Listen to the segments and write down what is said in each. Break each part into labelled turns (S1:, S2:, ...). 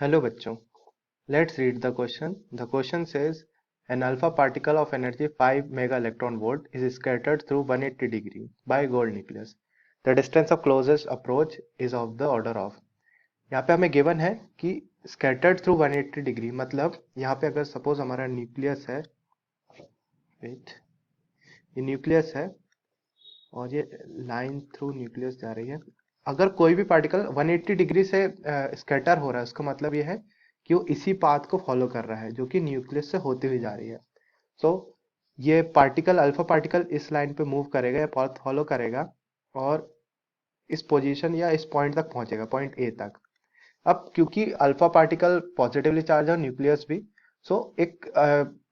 S1: Hello बच्चों, let's read the question. The question says an alpha particle of energy 5 mega electron volt is scattered through 180 degree by gold nucleus. The distance of closest approach is of the order of. यहाँ पे हमें given है कि scattered through 180 degree मतलब यहाँ पे अगर suppose हमारा न्यूक्लियस है, वेट, ये न्यूक्लियस है और ये लाइन थ्रू न्यूक्लियस जा रही है। अगर कोई भी पार्टिकल 180 डिग्री से स्कैटर हो रहा है, उसका मतलब ये है कि वो इसी पाथ को फॉलो कर रहा है जो कि न्यूक्लियस से होती हुई जा रही है। सो ये पार्टिकल, अल्फा पार्टिकल इस लाइन पे मूव करेगा या पाथ फॉलो करेगा और इस पोजीशन या इस पॉइंट तक पहुंचेगा, पॉइंट ए तक। अब क्योंकि अल्फा पार्टिकल पॉजिटिवली चार्ज है और न्यूक्लियस भी, सो एक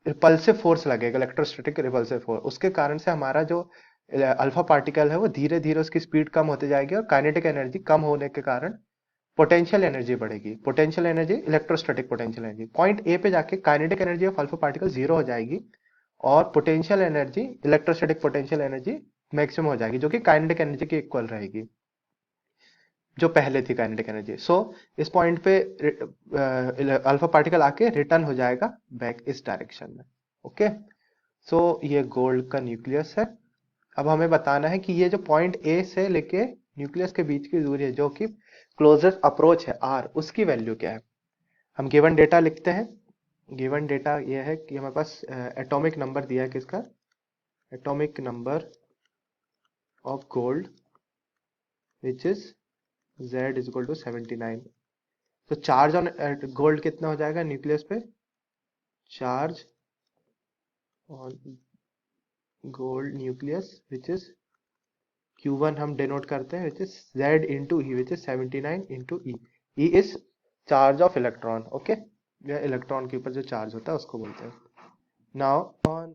S1: रिपल्सिव फोर्स लगेगा, इलेक्ट्रोस्टैटिक रिपल्सिव फोर्स। उसके कारण से हमारा जो अल्फा पार्टिकल है वो धीरे धीरे उसकी स्पीड कम होती जाएगी और काइनेटिक एनर्जी कम होने के कारण पोटेंशियल एनर्जी बढ़ेगी। Potential energy electrostatic potential energy, point A पे जाके kinetic energy of alpha particle zero हो जाएगी और potential energy, electrostatic potential energy maximum हो जाएगी जो कि काइनेटिक एनर्जी के इक्वल रहेगी जो पहले थी काइनेटिक एनर्जी। सो इस पॉइंट पे अल्फा पार्टिकल आके रिटर्न हो जाएगा बैक इस डायरेक्शन में। ओके, सो ये गोल्ड का न्यूक्लियस है। अब हमें बताना है कि ये जो पॉइंट ए से लेके न्यूक्लियस के बीच की दूरी है जो कि क्लोजेस्ट अप्रोच है आर, उसकी वैल्यू क्या है। हम गिवन डेटा लिखते हैं। गिवन डेटा ये है कि हमारे पास एटॉमिक नंबर दिया है, किसका, atomic number of gold which is Z is equal to 79। तो चार्ज ऑन गोल्ड कितना हो जाएगा न्यूक्लियस पे, charge on gold nucleus which is Q1 हम डिनोट करते हैं विच is Z into E which is 79 into E. E is charge of electron. Okay, या electron के ऊपर जो चार्ज होता है उसको बोलते हैं। Now on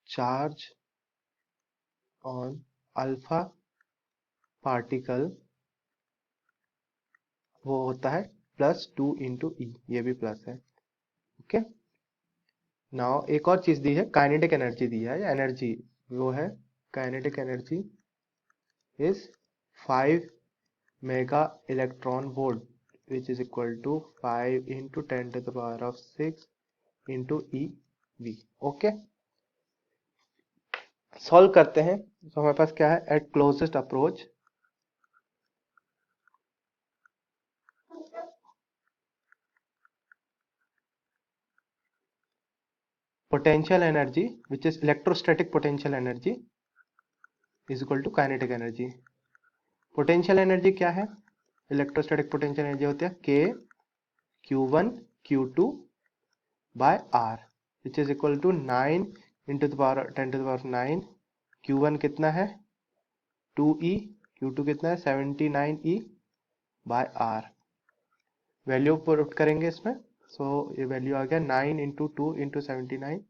S1: charge on alpha particle वो होता है +2 इंटू ई, ये भी प्लस है। ओके, नाउ एक और चीज दी है, काइनेटिक एनर्जी दी है, या एनर्जी वो है, kinetic energy is 5 mega electron volt which is equal to 5 into 10⁻6 into E V. Okay, solve करते हैं। तो हमारे पास क्या है, at closest approach potential energy which is electrostatic potential energy is equal to kinetic energy। Potential energy क्या है, electrostatic potential energy होती है K Q1 Q2 by R which is equal to 9 into the power 10⁻9। Q1 कितना है 2E, Q2 कितना है 79E bye R। Value put करेंगे इसमें, सो ये वैल्यू आ गया 9 into 2 into 79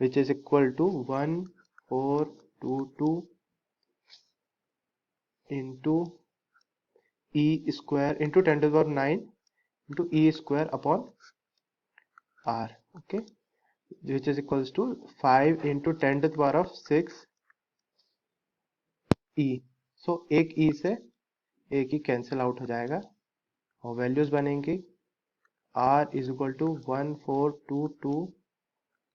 S1: which is equal to 1422 into E square into 10⁻9 into E square upon R. Okay, which is equals to 5 into 10⁻6 E. So एक E से एक ही कैंसिल आउट हो जाएगा और वैल्यूज बनेंगी R is equal to 1422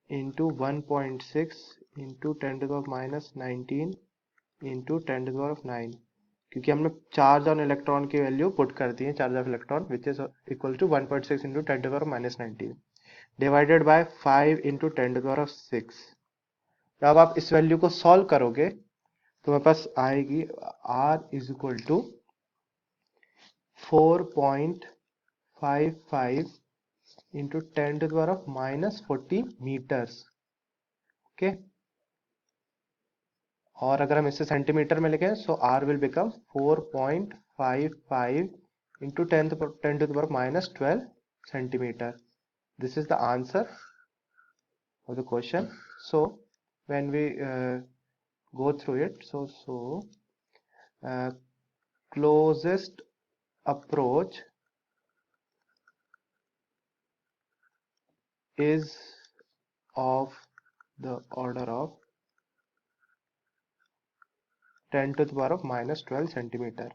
S1: into 1.6 into 10⁻19 into 10⁻9, क्योंकि हमने charge on electron की वैल्यू पुट कर दी है, charge of electron which is equal to 1.6 into 10⁻19 divided by 5 into 10⁻6। जब आप इस वैल्यू को सॉल्व करोगे तो मेरे पास आएगी R is equal to 4.55 into 10⁻40 metres. Okay, और अगर हम इसे सेंटीमीटर में लिखें so R will become 4.55 into 10⁻12 centimetre. This is the answer of the question. So when we go through it, closest approach is of the order of 10⁻12 centimeter.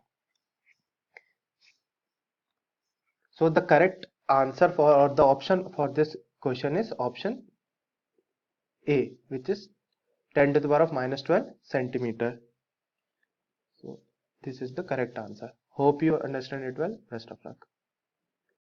S1: So the correct answer for or the option for this question is option A, which is 10 to the power of minus 12 centimeter. So this is the correct answer. Hope you understand it well. Best of luck.